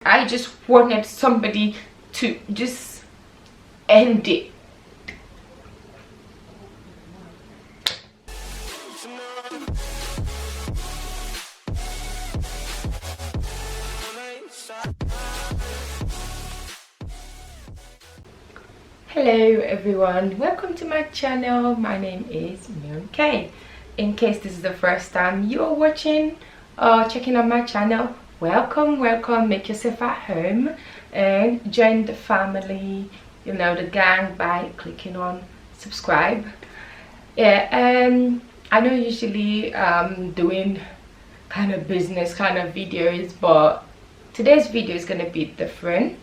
I just wanted somebody to just end it. Hello everyone, welcome to my channel. My name is Miriam. In case this is the first time you are watching or checking out my channel, welcome. Make yourself at home and join the family, you know, the gang, by clicking on subscribe. I know usually doing kind of business kind of videos, but today's video is going to be different.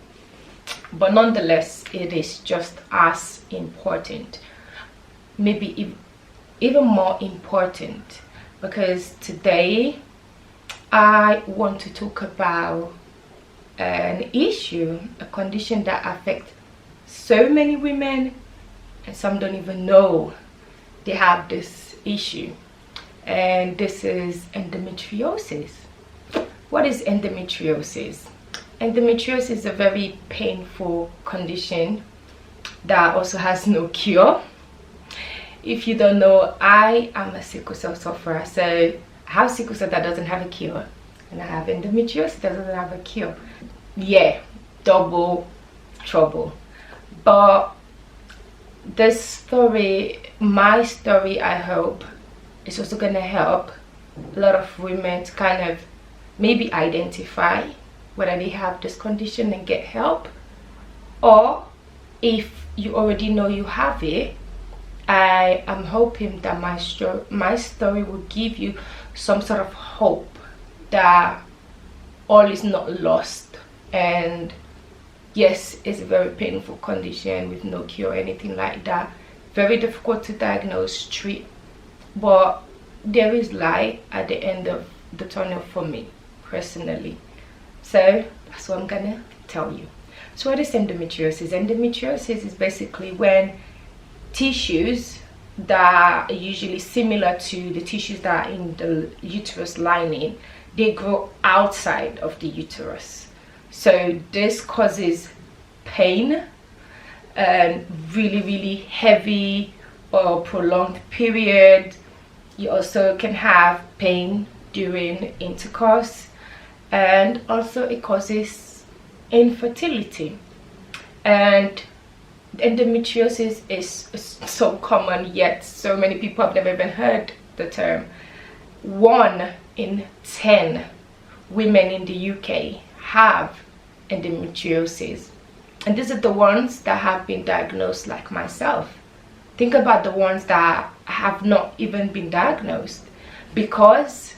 But nonetheless, it is just as important, maybe even more important, because today I want to talk about an issue, a condition that affects so many women, and some don't even know they have this issue, and this is endometriosis. What is endometriosis? Endometriosis is a very painful condition that also has no cure. If you don't know, I am a sickle cell sufferer. So I have sickle cell that doesn't have a cure, and I have endometriosis that doesn't have a cure. Yeah, double trouble. But this story, my story, I hope is also going to help a lot of women to kind of maybe identify whether they have this condition and get help, or if you already know you have it, I am hoping that my story will give you some sort of hope that all is not lost. And yes, it's a very painful condition with no cure or anything like that, very difficult to diagnose, treat, but there is light at the end of the tunnel for me personally. So that's what I'm gonna tell you. So what is endometriosis? Endometriosis is basically when tissues that are usually similar to the tissues that are in the uterus lining, they grow outside of the uterus. So this causes pain and really heavy or prolonged period. You also can have pain during intercourse, and also it causes infertility. And endometriosis is so common, yet so many people have never even heard the term. 1 in 10 women in the UK have endometriosis, and these are the ones that have been diagnosed, like myself. Think about the ones that have not even been diagnosed, because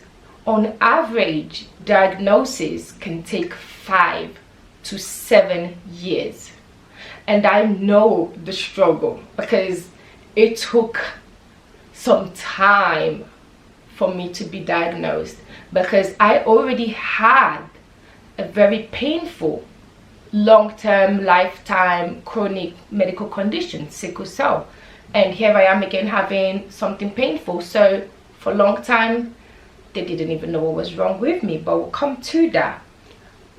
on average, diagnosis can take 5 to 7 years. And I know the struggle, because it took some time for me to be diagnosed, because I already had a very painful long-term, lifetime, chronic medical condition, sickle cell. And here I am again having something painful. So for a long time, they didn't even know what was wrong with me, but we'll come to that.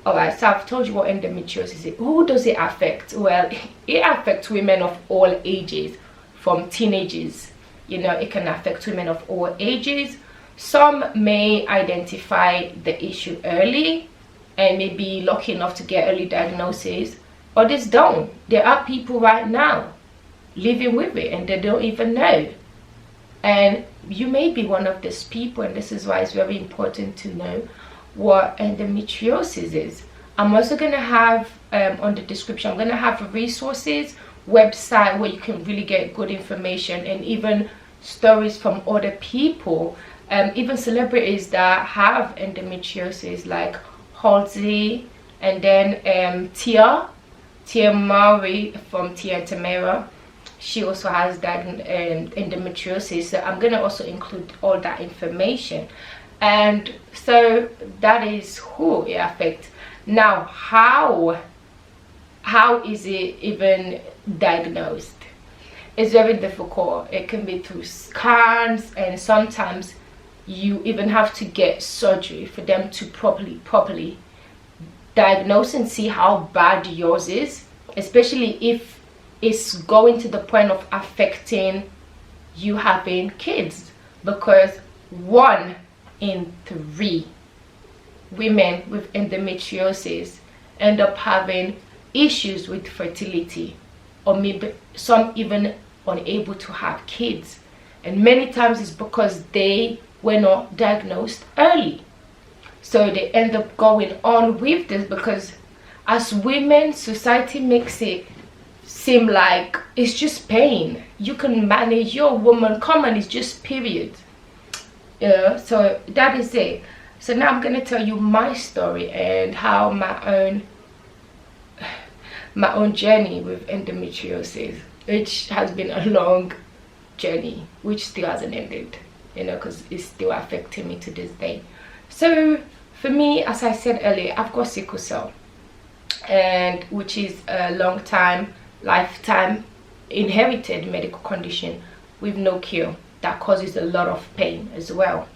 Alright, so I've told you what endometriosis is. Who does it affect? Well, it affects women of all ages, from teenagers. You know, it can affect women of all ages. Some may identify the issue early and may be lucky enough to get early diagnosis, others don't. There are people right now living with it and they don't even know. And you may be one of these people, and this is why it's very important to know what endometriosis is. I'm also going to have on the description, I'm going to have resources, website where you can really get good information, and even stories from other people, even celebrities that have endometriosis, like Halsey, and then Tia Mowry from Tia and Tamara. She also has endometriosis, so I'm going to also include all that information. And so that is who it affects. Now, how is it even diagnosed? It's very difficult. It can be through scans, and sometimes you even have to get surgery for them to properly diagnose and see how bad yours is, especially if it's going to the point of affecting you having kids, because 1 in 3 women with endometriosis end up having issues with fertility, or maybe some even unable to have kids, and many times it's because they were not diagnosed early. So they end up going on with this, because as women, society makes it seem like it's just pain, you can manage, you're a woman, common, it's just period. Yeah, so that is it. So now I'm going to tell you my story and how my own journey with endometriosis, which has been a long journey, which still hasn't ended, you know, because it's still affecting me to this day. So for me, as I said earlier, I've got sickle cell, and which is a long time, lifetime inherited medical condition with no cure that causes a lot of pain as well.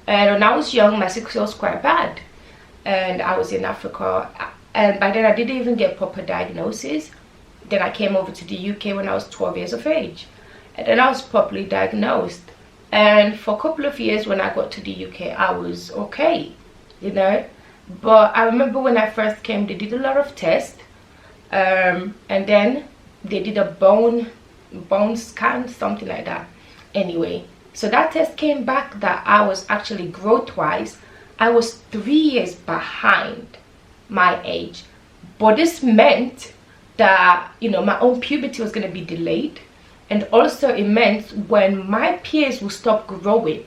And when I was young, my sickle cell was quite bad, and I was in Africa, and by then I didn't even get proper diagnosis. Then I came over to the UK when I was 12 years of age, and then I was properly diagnosed. And for a couple of years when I got to the UK, I was okay, you know. But I remember when I first came, they did a lot of tests, and then they did a bone scan, something like that. Anyway, so that test came back that I was actually growth-wise, I was 3 years behind my age. But this meant that, you know, my own puberty was going to be delayed, and also it meant when my peers will stop growing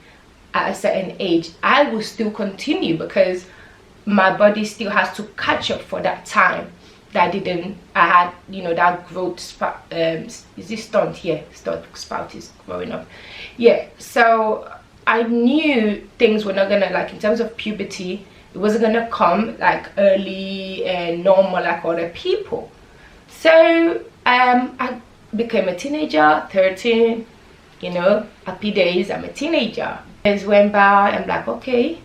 at a certain age, I will still continue, because my body still has to catch up for that time that I had, you know, that growth is this stunt here, spout is growing up. Yeah, so I knew things were not gonna, like, in terms of puberty, it wasn't gonna come like early and normal like other people. So I became a teenager, 13, you know, happy days, I'm a teenager. Years went by, I'm like, okay.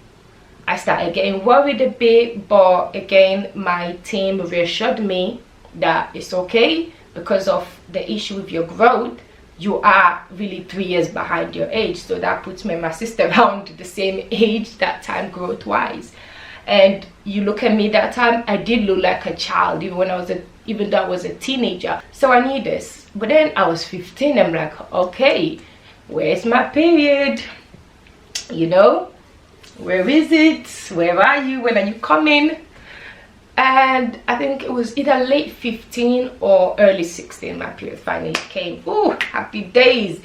I started getting worried a bit, but again, my team reassured me that it's okay, because of the issue with your growth, you are really 3 years behind your age. So that puts me and my sister around the same age that time, growth wise. And you look at me that time, I did look like a child, even though I was a teenager. So I knew this. But then I was 15, I'm like, okay, where's my period? You know, where is it? Where are you? When are you coming? And I think it was either late 15 or early 16, my period finally came. Ooh, happy days.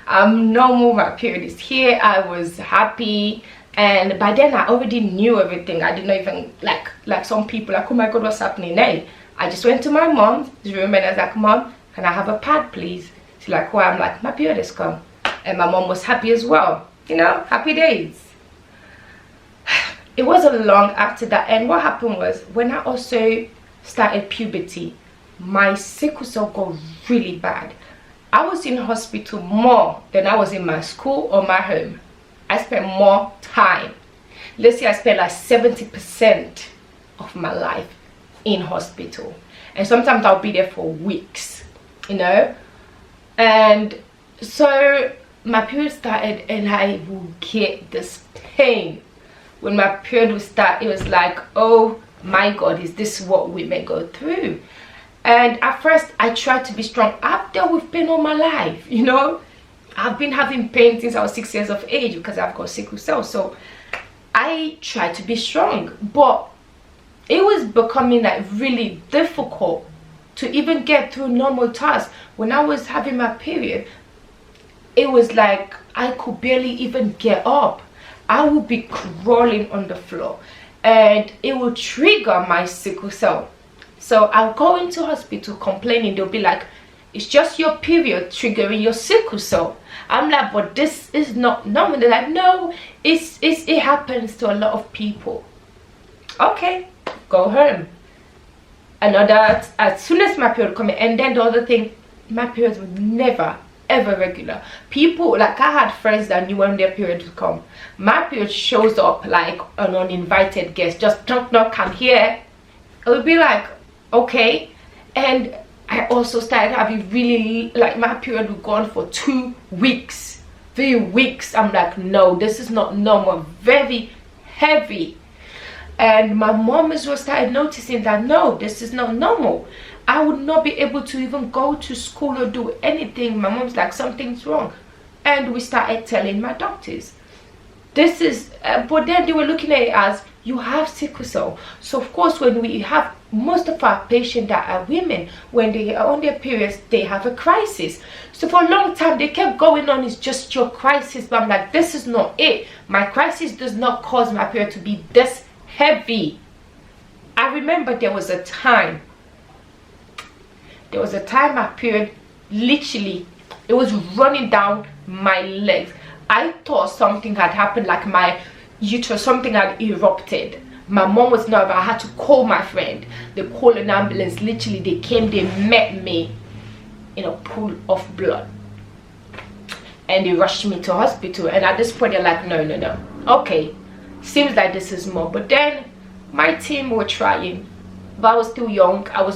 Normal, my period is here. I was happy, and by then I already knew everything. I didn't even like some people, like, oh my god, what's happening now? I just went to my mom's room and I was like, Mom, can I have a pad please? She's like, why? I'm like, my period has come. And my mom was happy as well, you know, happy days. It wasn't long after that, and what happened was, when I also started puberty, my sickle cell got really bad. I was in hospital more than I was in my school or my home. I spent more time. Let's say I spent like 70% of my life in hospital, and sometimes I'll be there for weeks, you know. And so my period started, and I will get this pain. When my period would start, it was like, oh my god, is this what women go through? And at first I tried to be strong. I've dealt with pain all my life, you know. I've been having pain since I was 6 years of age, because I've got sickle cell. So I tried to be strong, but it was becoming like really difficult to even get through normal tasks. When I was having my period, it was like I could barely even get up. I would be crawling on the floor, and it would trigger my sickle cell. So I'll go into hospital complaining. They'll be like, it's just your period triggering your sickle cell. I'm like, but this is not normal. They're like, no, it happens to a lot of people. Okay, go home. Another, as soon as my period come in, and then the other thing, my periods were never ever regular. People, like, I had friends that knew when their period would come. My period shows up like an uninvited guest, just knock knock, I'm here, I would be like, okay. And I also started having really, like, my period would go on for 2 weeks, 3 weeks. I'm like, no, this is not normal. Very heavy. And my mom as well started noticing that, no, this is not normal. I would not be able to even go to school or do anything. My mom's like, something's wrong. And we started telling my doctors. This is, but then they were looking at it as, you have sickle cell. So of course, when we have, most of our patients that are women, when they are on their periods, they have a crisis. So for a long time, they kept going on, it's just your crisis. But I'm like, this is not it. My crisis does not cause my period to be this heavy. I remember there was a time my period, literally, it was running down my legs. I thought something had happened, like my uterus, something had erupted. My mom was nervous. I had to call my friend. They called an ambulance. Literally, they came, they met me in a pool of blood. And they rushed me to hospital. And at this point, they're like, no, no, no. Okay, seems like this is more. But then my team were trying. But I was still young. I was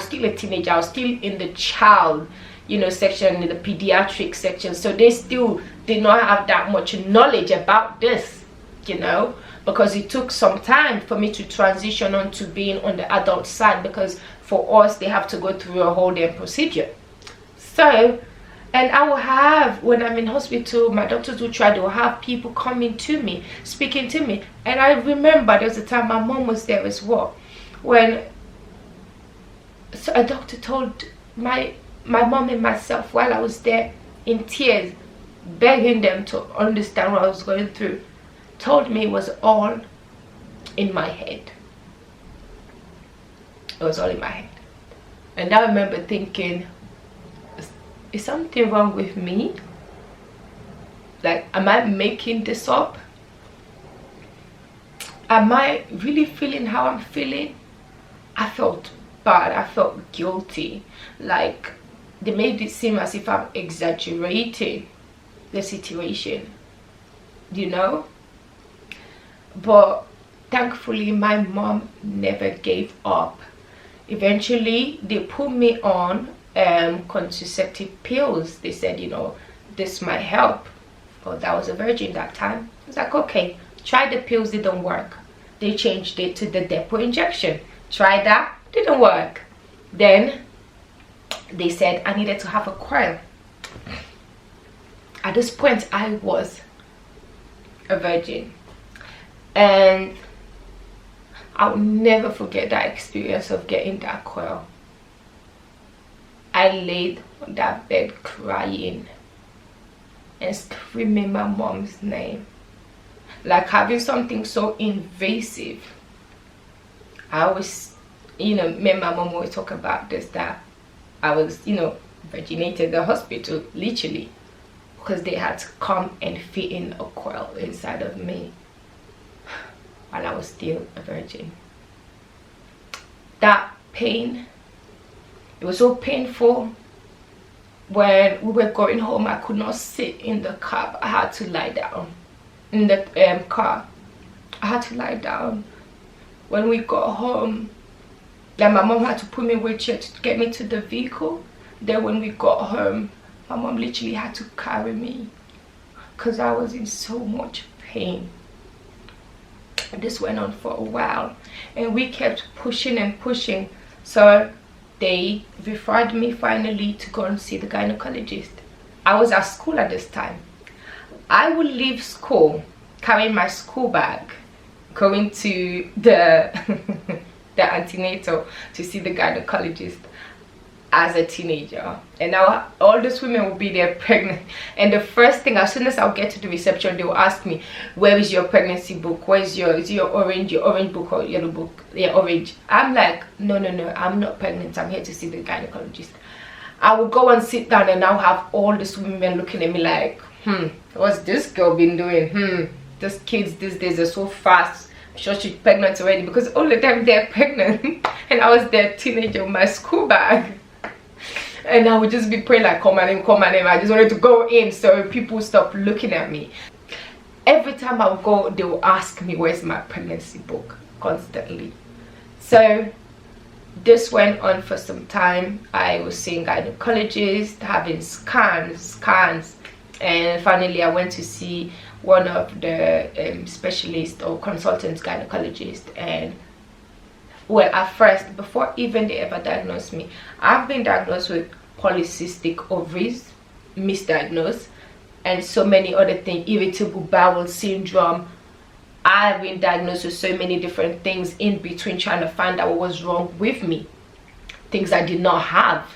still a teenager. I was still in the child, you know, section, in the pediatric section. So they still did not have that much knowledge about this, you know, because it took some time for me to transition on to being on the adult side, because for us, they have to go through a whole damn procedure. So, and I will have, when I'm in hospital, my doctors will try to have people coming to me, speaking to me. And I remember there was a time my mom was there as well, when a doctor told my mom and myself, while I was there in tears, begging them to understand what I was going through, told me it was all in my head. It was all in my head. And I remember thinking, is something wrong with me? Like, am I making this up? Am I really feeling how I'm feeling? I felt bad. I felt guilty. Like, they made it seem as if I'm exaggerating the situation, you know. But thankfully, my mom never gave up. Eventually, they put me on contraceptive pills. They said, you know, this might help. But I was a virgin that time. I was like, okay, try the pills, it didn't work. They changed it to the depot injection. Try that, didn't work. Then they said I needed to have a coil. At this point, I was a virgin. And I'll never forget that experience of getting that coil. I laid on that bed crying and screaming my mom's name. Like, having something so invasive. I always, you know, me and my mom always talk about this, that I was, you know, virginated in the hospital, literally, because they had to come and fit in a coil inside of me while I was still a virgin. That pain, it was so painful. When we were going home, I could not sit in the cab. I had to lie down in the car. I had to lie down. When we got home, then my mom had to put me in a wheelchair to get me to the vehicle. Then when we got home, my mom literally had to carry me because I was in so much pain. And this went on for a while, and we kept pushing and pushing. So they referred me finally to go and see the gynecologist. I was at school at this time. I would leave school carrying my school bag, going to the the antenatal to see the gynecologist as a teenager. And now all these women will be there pregnant, and the first thing, as soon as I'll get to the reception, they will ask me, where is your pregnancy book? Where is your orange book or yellow book? Yeah, orange. I'm like, no, I'm not pregnant, I'm here to see the gynecologist. I will go and sit down, and I'll have all these women looking at me like, what's this girl been doing? These kids these days are so fast. I'm sure she's pregnant already, because all the time they're pregnant. And I was there, teenager, with my school bag. And I would just be praying like, call my name, call my name. I just wanted to go in so people stop looking at me. Every time I would go, they will ask me, where's my pregnancy book? Constantly. So this went on for some time. I was seeing gynecologist, having scans, and finally I went to see one of the specialist or consultant gynecologist. And well, at first, before even they ever diagnosed me, I've been diagnosed with polycystic ovaries, misdiagnosed, and so many other things, irritable bowel syndrome. I've been diagnosed with so many different things in between, trying to find out what was wrong with me, things I did not have,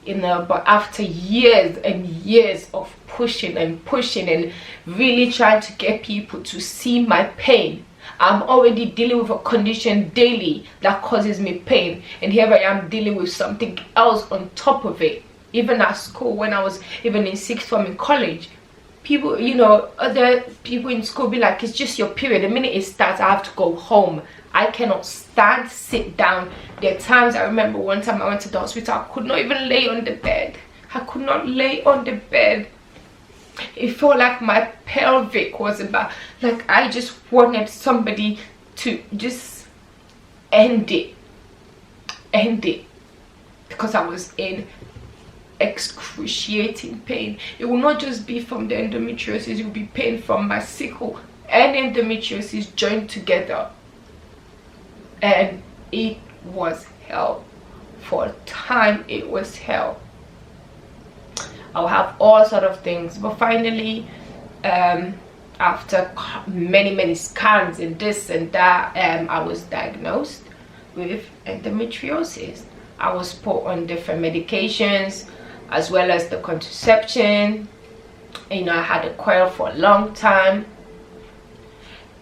you know. But after years and years of pushing and really trying to get people to see my pain, I'm already dealing with a condition daily that causes me pain, and here I am dealing with something else on top of it. Even at school, when I was even in sixth form in college, people, you know, other people in school be like, it's just your period, the minute it starts I have to go home. I cannot stand, sit down. There are times, I remember one time I went to the hospital, I could not even lay on the bed. I could not lay on the bed. It felt like my pelvic was about, like I just wanted somebody to just end it, because I was in excruciating pain. It will not just be from the endometriosis, it will be pain from my sickle and endometriosis joined together, and it was hell. For a time it was hell. I'll have all sort of things, but finally after many scans and this and that, I was diagnosed with endometriosis. I was put on different medications as well as the contraception. You know, I had a coil for a long time.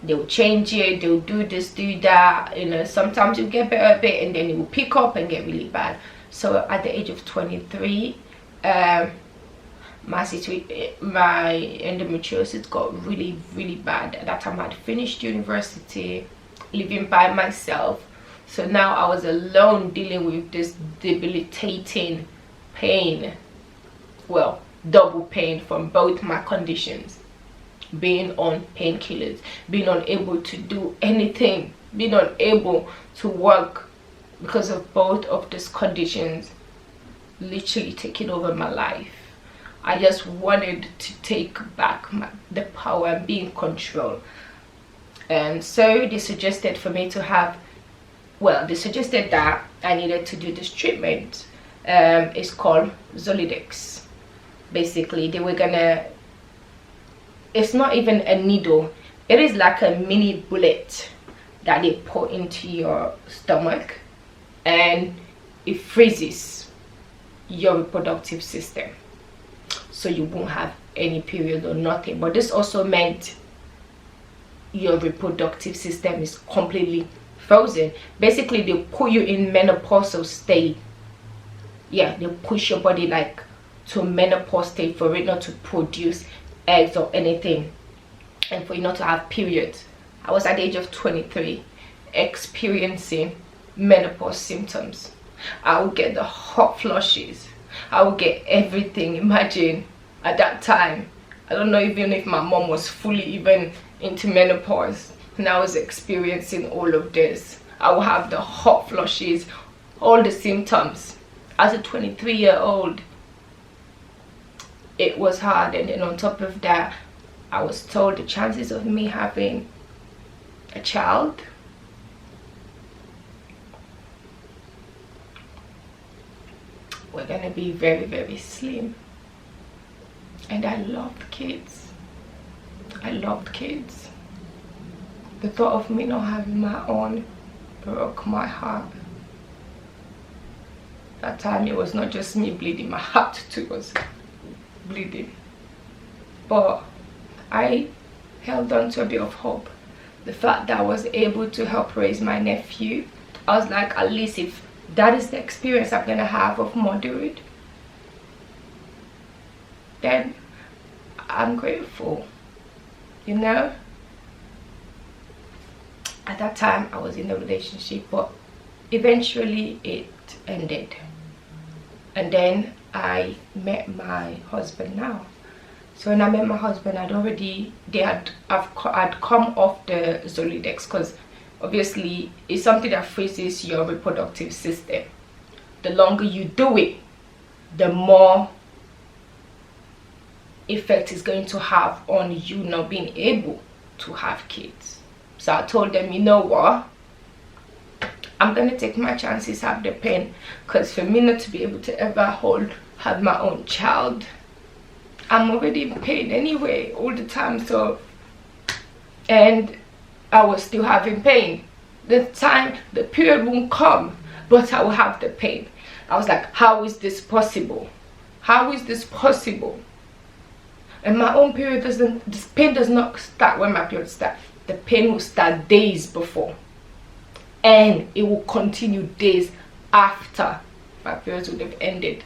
They'll change it, they'll do this, do that, you know. Sometimes you get better a bit and then it will pick up and get really bad. So at the age of 23, my endometriosis got really bad. At that time I had finished university, living by myself, so now I was alone dealing with this debilitating pain, well, double pain from both my conditions, being on painkillers, being unable to do anything, being unable to work because of both of these conditions literally taking over my life. I just wanted to take back the power and be in control. And so they suggested for me to have, well, they suggested that I needed to do this treatment. It's called Zolidex. Basically, they were gonna, it's not even a needle, it is like a mini bullet that they put into your stomach, and it freezes your reproductive system, so you won't have any period or nothing. But this also meant your reproductive system is completely frozen. Basically, they put you in menopausal state. Yeah, they push your body like to menopause state for it not to produce eggs or anything, and for you not to have periods. I was at the age of 23 experiencing menopause symptoms. I would get the hot flushes, I would get everything. Imagine at that time, I don't know even if my mom was fully even into menopause, and I was experiencing all of this. I would have the hot flushes, all the symptoms as a 23-year-old. It was hard. And then on top of that, I was told the chances of me having a child were gonna be very slim. And I loved kids. I loved kids. The thought of me not having my own broke my heart. That time it was not just me bleeding, my heart too was bleeding. But I held on to a bit of hope. The fact that I was able to help raise my nephew, I was like, at least if that is the experience I'm gonna have of motherhood, then I'm grateful, you know. At that time I was in a relationship, but eventually it ended. And then I met my husband now. So when I met my husband, I'd come off the Zolidex, because obviously it's something that freezes your reproductive system. The longer you do it, the more effect it's going to have on you not being able to have kids. So I told them, you know what, I'm gonna take my chances, have the pain, because for me not to be able to ever have my own child, I'm already in pain anyway all the time. So, and I was still having pain. The period won't come, but I will have the pain. I was like, how is this possible? How is this possible? And my own period this pain does not start when my period starts. The pain will start days before, and it will continue days after my periods would have ended.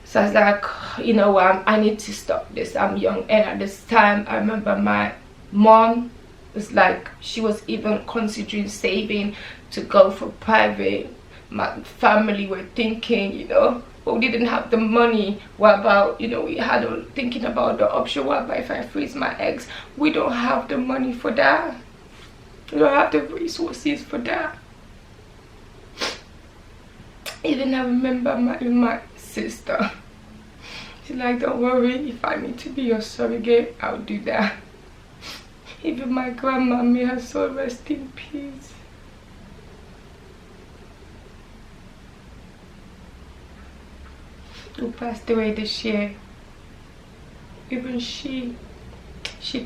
So I was like, you know what, I need to stop this. I'm young, and at this time I remember my mom was like, she was even considering saving to go for private. My family were thinking, you know, but we didn't have the money. What about, you know, we had thinking about the option, what about if I freeze my eggs? We don't have the money for that. We don't have the resources for that. Even I remember my sister, she's like, don't worry, if I need to be your surrogate, I'll do that. Even my grandma, may her soul rest in peace. Who passed away this year. Even she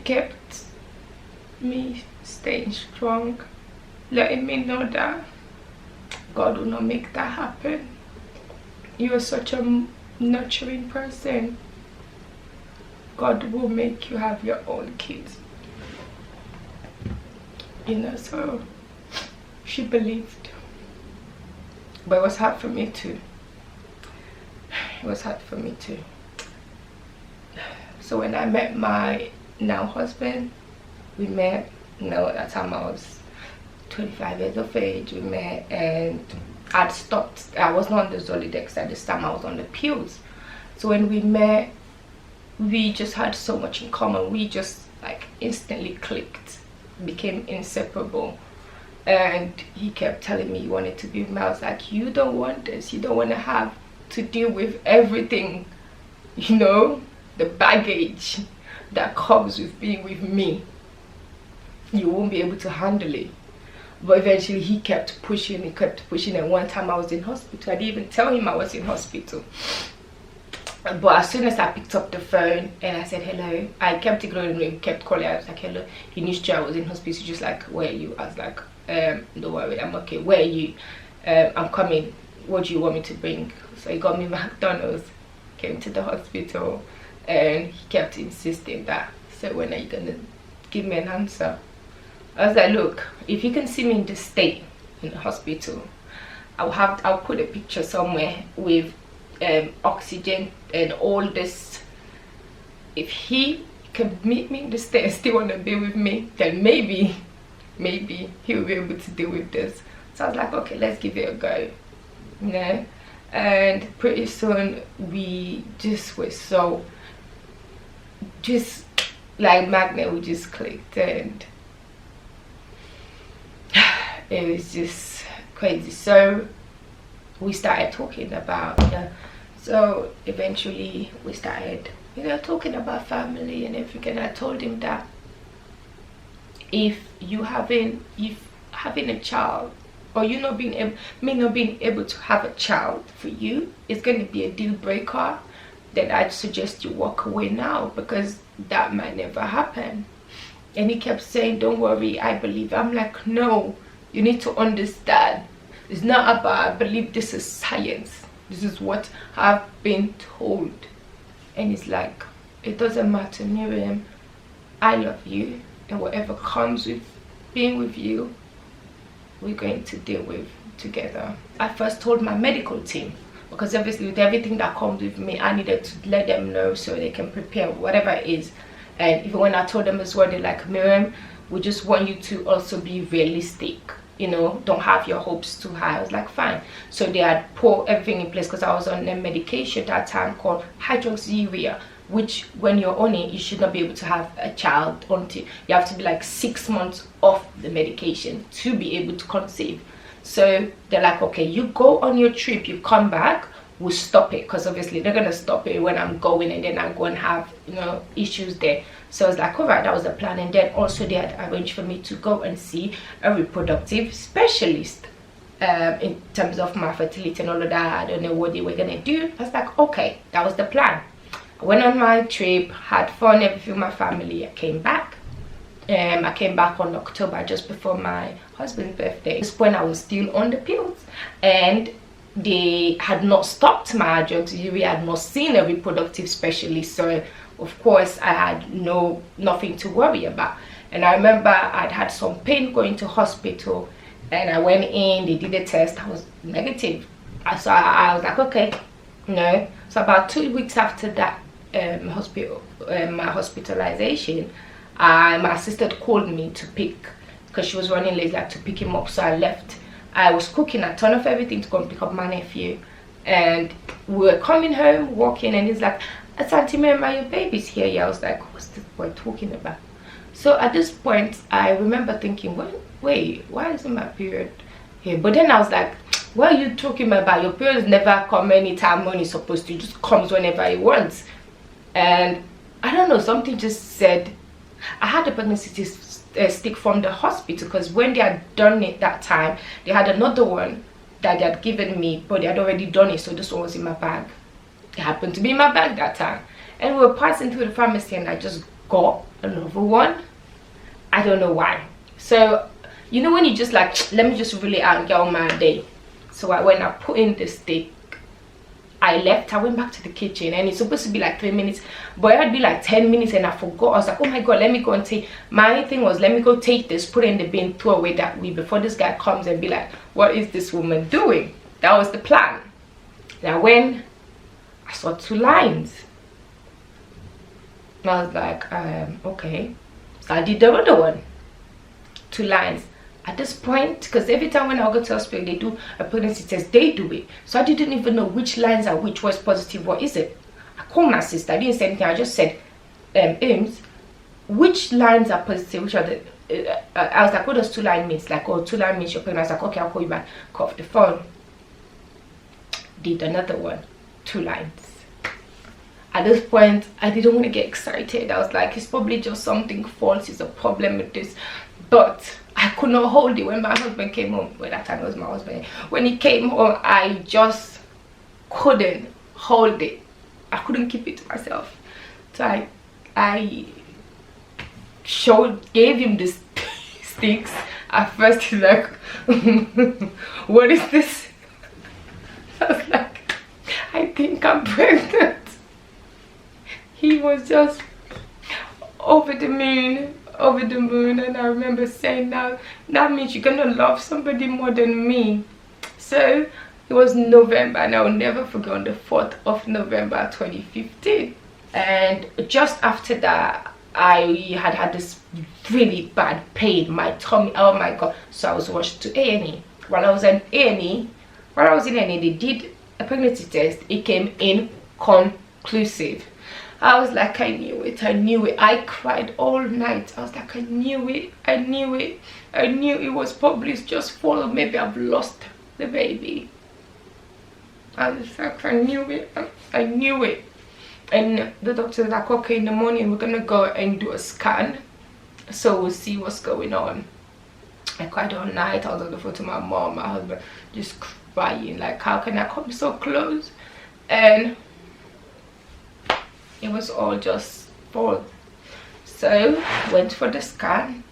kept me staying strong, letting me know that God will not make that happen. You are such a nurturing person. God will make you have your own kids. You know, so she believed. But it was hard for me too. It was hard for me too. So when I met my now husband, we met, you know, at that time I was 25 years of age. We met, and I'd stopped. I was not on the Zolidex at this time, I was on the pills. So when we met, we just had so much in common. We just like instantly clicked, became inseparable. And he kept telling me he wanted to be with me. I was like, you don't want this. You don't want to have to deal with everything, you know, the baggage that comes with being with me. You won't be able to handle it. But eventually he kept pushing, and one time I was in hospital. I didn't even tell him I was in hospital. But as soon as I picked up the phone and I said hello, I kept ignoring him, kept calling. I was like, hello. He knew I was in hospital. Just like, where are you? I was like, don't worry, I'm okay. Where are you? I'm coming. What do you want me to bring? So he got me McDonalds, came to the hospital, and he kept insisting that, so when are you gonna give me an answer? I was like, look, if you can see me in this state in the hospital, I'll put a picture somewhere with oxygen and all this. If he can meet me in the state and still want to be with me, then maybe he'll be able to deal with this. So I was like, okay, let's give it a go, you know. And pretty soon we just were so, just like magnet, we just clicked, and it was just crazy. So we started talking about, so eventually we started, you know, talking about family and everything. I told him that if having a child, or you not being able to have a child for you is going to be a deal breaker, then I'd suggest you walk away now, because that might never happen. And he kept saying, don't worry, I believe. I'm like, no, you need to understand, it's not about I believe. This is science. This is what I've been told. And he's like, it doesn't matter, Miriam, I love you, and whatever comes with being with you, we're going to deal with together. I first told my medical team, because obviously with everything that comes with me, I needed to let them know so they can prepare whatever it is. And even when I told them as well, they're like, Miriam, we just want you to also be realistic, you know, don't have your hopes too high. I was like, fine. So they had put everything in place, because I was on a medication that time called hydroxyurea, which when you're on it, you should not be able to have a child until you have to be like 6 months off the medication to be able to conceive. So they're like, okay, you go on your trip, you come back, we'll stop it, because obviously they're gonna stop it when I'm going, and then I'm going to have, you know, issues there. So I was like, all right, that was the plan. And then also they had arranged for me to go and see a reproductive specialist in terms of my fertility and all of that. I don't know what they were gonna do. I was like, okay, that was the plan. I went on my trip, had fun, everything with my family. I came back. I came back on October, just before my husband's birthday. At this point I was still on the pills, and they had not stopped my drugs. We had not seen a reproductive specialist, so of course I had nothing to worry about. And I remember I'd had some pain going to hospital, and I went in, they did a test, I was negative. So I was like, okay, no. So about 2 weeks after that my hospitalization, my assistant called me to pick, because she was running late, like to pick him up. So I left. I was cooking, I turned off everything to go and pick up my nephew, and we were coming home, walking, and he's like, Auntie Miriam, your baby's here. Yeah, I was like, what's this boy talking about? So at this point I remember thinking, wait, why isn't my period here? But then I was like, what are you talking about? Your period never come anytime when it's supposed to, it just comes whenever it wants. And I don't know, something just said, I had a pregnancy stick from the hospital, because when they had done it that time, they had another one that they had given me, but they had already done it, so this one was in my bag. It happened to be in my bag that time, and we were passing through the pharmacy, and I just got another one. I don't know why. So you know when you just like, let me just really out and get on my day. So when I put in the stick, I left, I went back to the kitchen, and it's supposed to be like 3 minutes, but it had been like 10 minutes, and I forgot. I was like, oh my god, let me go and take, my thing was, let me go take this, put it in the bin, throw away that way before this guy comes and be like, what is this woman doing? That was the plan. Now when I saw 2 lines, and I was like, okay. So I did the other one, 2 lines. At this point, because every time when I go to hospital, they do a pregnancy test, they do it. So I didn't even know which lines are which was positive, what is it. I called my sister, I didn't say anything, I just said, Ames, which lines are positive, which are the, I was like, what does 2 line means? Like, oh, 2 line means you're pregnant. I was like, okay, I'll call you back. Cut off the phone. Did another one, 2 lines. At this point, I didn't want to get excited. I was like, it's probably just something false, it's a problem with this. But I could not hold it when my husband came home. Well, that time it was my husband. When he came home, I just couldn't hold it. I couldn't keep it to myself. So I gave him the sticks. At first he's like, what is this? I was like, I think I'm pregnant. He was just over the moon, and I remember saying, now that means you're gonna love somebody more than me. So it was November, and I'll never forget, on the 4th of November 2015. And just after that, I had this really bad pain, my tummy, oh my god. So I was rushed to A&E. While I was in A&E, they did a pregnancy test. It came inconclusive. I was like, I knew it. I cried all night. I was like, I knew it. I knew it was probably just full of, maybe I've lost the baby. I was like, I knew it. And the doctor was like, okay, in the morning we're gonna go and do a scan, so we'll see what's going on. I cried all night. I was on the phone to my mom, my husband, just crying, like, how can I come so close? And it was all just full. So went for the scan.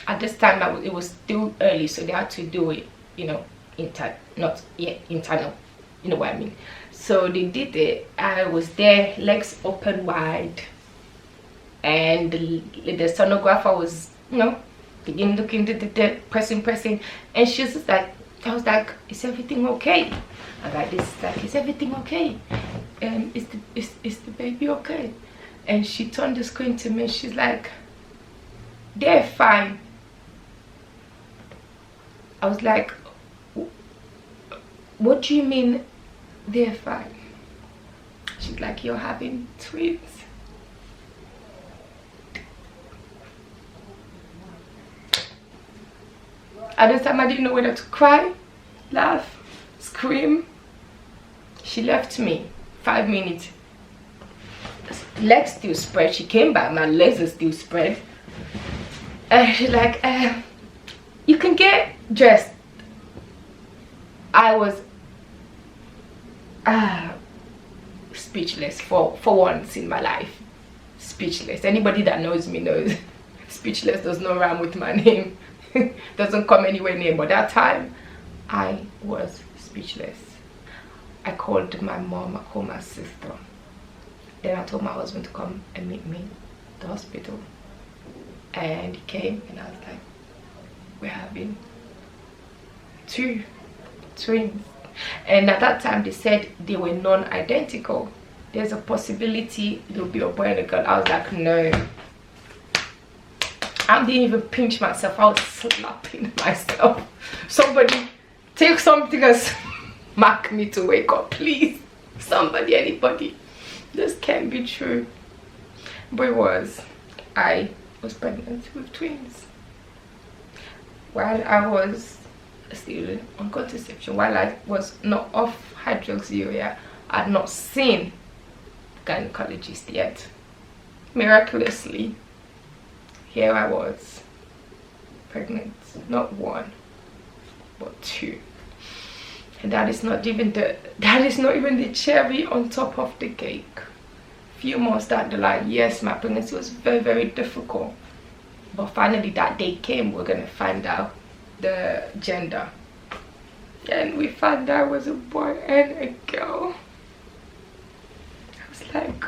At this time it was still early, so they had to do it, you know, internal, you know what I mean. So they did it. I was there, legs open wide, and the sonographer was, you know, looking, pressing, and she was just like, I was like, is everything okay? I got this, like, is everything okay? Is the baby okay? And she turned the screen to me, and she's like, they're fine. I was like, what do you mean they're fine? she's like, you're having twins. At this time I didn't know whether to cry, laugh, scream. She left me. 5 minutes, legs still spread. She came back, my legs are still spread, and she's like, you can get dressed. I was speechless for once in my life. Speechless. Anybody that knows me knows speechless does not rhyme with my name. Doesn't come anywhere near, but that time I was speechless. I called my mom, I called my sister. Then I told my husband to come and meet me at the hospital. And he came and I was like, we're having 2 twins. And at that time they said they were non-identical. There's a possibility there'll be a boy and a girl. I was like, no. I didn't even pinch myself. I was slapping myself. Somebody take something and smack me to wake up, please. Somebody, anybody. This can't be true. But it was. I was pregnant with twins. While I was still on contraception, while I was not off hydroxyurea, I had not seen the gynecologist yet. Miraculously, here I was, pregnant, not 1, but 2. And that is not even the cherry on top of the cake. Few months down the line, yes, my pregnancy was very, very difficult. But finally that day came, we're gonna find out the gender. And we found out it was a boy and a girl. I was like,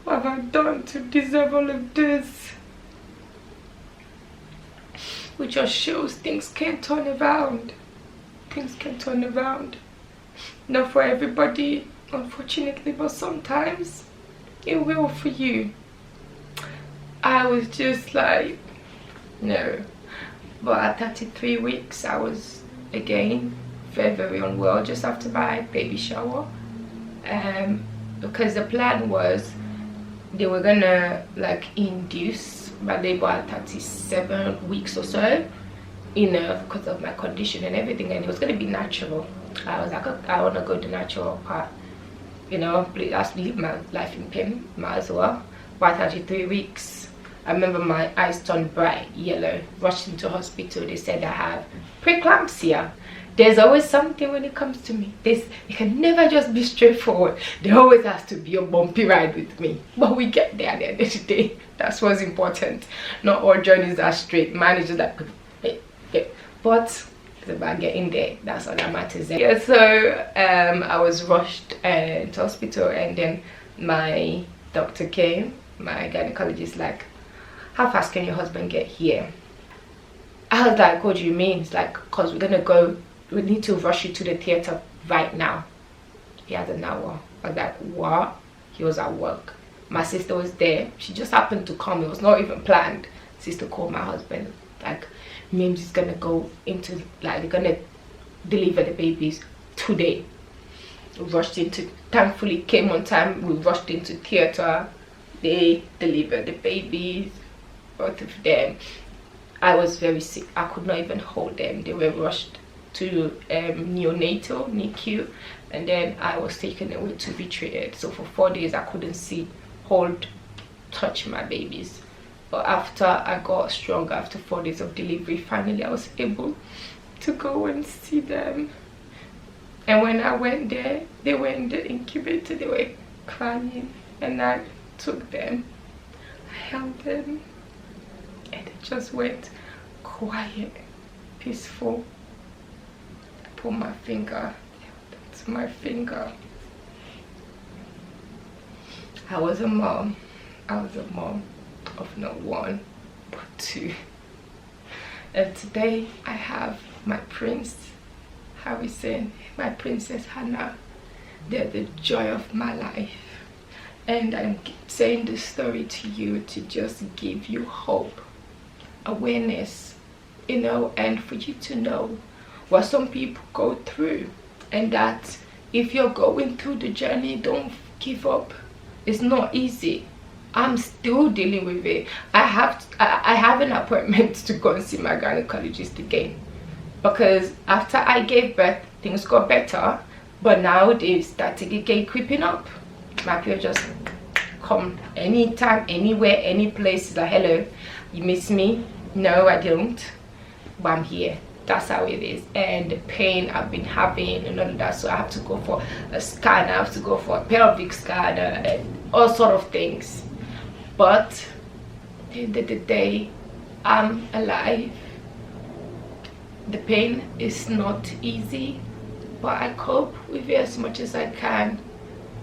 what have I done to deserve all of this? Which just shows things can turn around. Things can turn around. Not for everybody, unfortunately, but sometimes it will for you. I was just like, no. But at 33 weeks, I was again very, very unwell just after my baby shower. Because the plan was they were gonna like induce my labor at 37 weeks or so, you know, because of my condition and everything, and it was gonna be natural. I was like, I want to go the natural part, you know, let's live my life in pain, might as well. By 33 weeks, I remember my eyes turned bright yellow, rushed into hospital. They said I have preeclampsia. There's always something when it comes to me. It can never just be straightforward. There always has to be a bumpy ride with me. But we get there at the end of the day. That's what's important. Not all journeys are straight. Mine is just like, hey. But it's about getting there. That's all that matters. Yeah, so I was rushed to hospital, and then my doctor came, my gynecologist, like, how fast can your husband get here? I was like, what do you mean? It's like, because we need to rush you to the theater right now. He has an hour. I was like, what? He was at work. My sister was there. She just happened to come. It was not even planned. Sister called my husband, like, Mim's is gonna go into, like, they're gonna deliver the babies today. We rushed into, thankfully came on time. We rushed into theater. They delivered the babies, both of them. I was very sick. I could not even hold them. They were rushed to neonatal NICU, and then I was taken away to be treated. So for 4 days I couldn't see, hold, touch my babies. But after I got stronger, after 4 days of delivery, finally I was able to go and see them. And when I went there, they were in the incubator. They were crying, and I took them, I held them, and it just went quiet, peaceful. I put my finger, that's my finger. I was a mom. I was a mom of not 1 but 2. And today I have my prince Harrison, my princess Hannah. They're the joy of my life. And I'm saying this story to you to just give you hope, awareness, you know, and for you to know what some people go through, and that if you're going through the journey, don't give up. It's not easy. I'm still dealing with it. I have an appointment to go and see my gynecologist again, because after I gave birth, things got better, but now they started again creeping up. My period just come anytime, anywhere, any place. It's like, hello, you miss me? No, I don't, but I'm here. That's how it is. And the pain I've been having and all of that, so I have to go for a scan, I have to go for a pelvic scan, and all sort of things. But at the end of the day, I'm alive. The pain is not easy, but I cope with it as much as I can,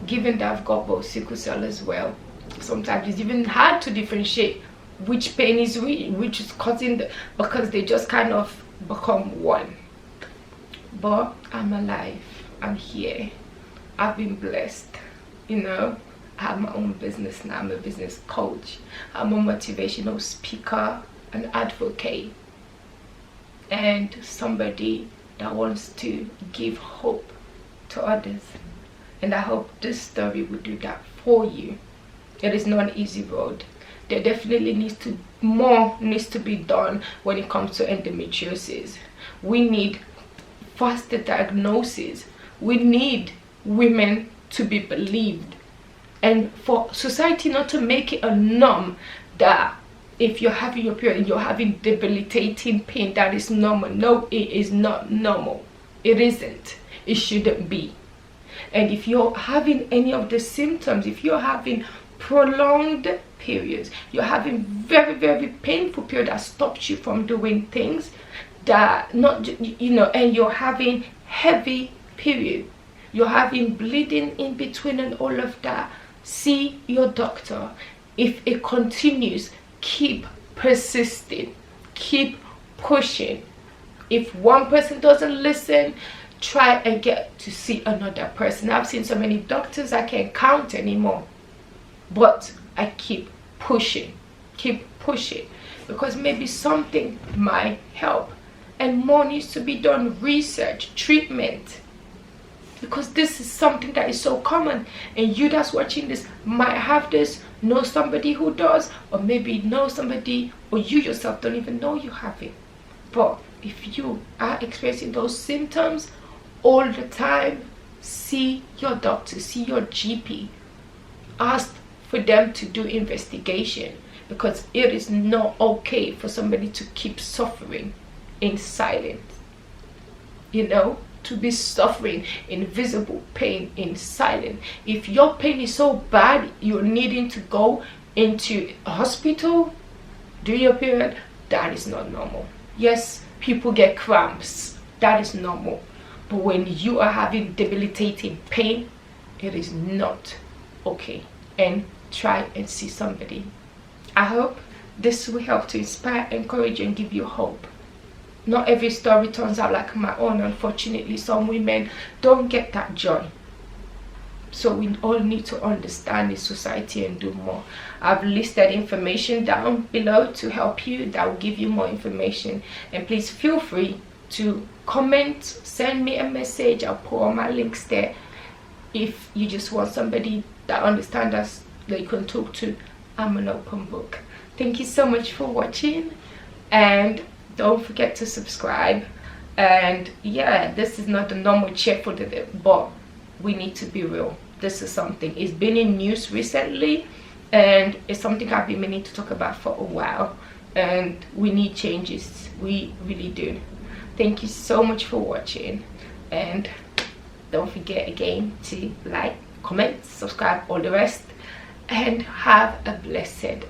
given that I've got both sickle cell as well. Sometimes it's even hard to differentiate which pain is which is causing because they just kind of become one. But I'm alive, I'm here, I've been blessed, you know. I have my own business now. I'm a business coach, I'm a motivational speaker, an advocate, and somebody that wants to give hope to others. And I hope this story will do that for you. It is not an easy road. There definitely needs to be done when it comes to endometriosis. We need faster diagnosis. We need women to be believed, and for society not to make it a norm that if you're having your period and you're having debilitating pain, that is normal. No, it is not normal. It isn't. It shouldn't be. And if you're having any of the symptoms, if you're having prolonged periods, you're having very, very painful period that stops you from doing things that not, you know, and you're having heavy period, you're having bleeding in between and all of that, see your doctor. If it continues, keep persisting, keep pushing. If one person doesn't listen, try and get to see another person. I've seen so many doctors I can't count anymore, but I keep pushing, because maybe something might help, and more needs to be done. Research, treatment, because this is something that is so common, and you that's watching this might have this, know somebody who does, or maybe know somebody, or you yourself don't even know you have it. But if you are experiencing those symptoms all the time, see your doctor, see your GP, ask for them to do investigation, because it is not okay for somebody to keep suffering in silence, you know, to be suffering invisible pain in silence. If your pain is so bad you're needing to go into a hospital during your period, that is not normal. Yes, people get cramps, that is normal, but when you are having debilitating pain, it is not okay. And try and see somebody. I hope this will help to inspire, encourage, and give you hope. Not every story turns out like my own. Unfortunately, some women don't get that joy. So we all need to understand this society and do more. I've listed information down below to help you, that will give you more information. And please feel free to comment, send me a message. I'll put all my links there. If you just want somebody that understands us, that you can talk to, I'm an open book. Thank you so much for watching, and don't forget to subscribe. And yeah, this is not the normal cheerful, but we need to be real. This is something, it's been in news recently, and it's something I've been meaning to talk about for a while, and we need changes. We really do. Thank you so much for watching, and don't forget again to like, comment, subscribe, all the rest, and have a blessed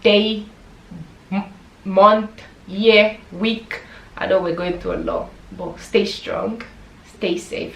day, month, year, week. I know we're going through a lot, but stay strong, stay safe.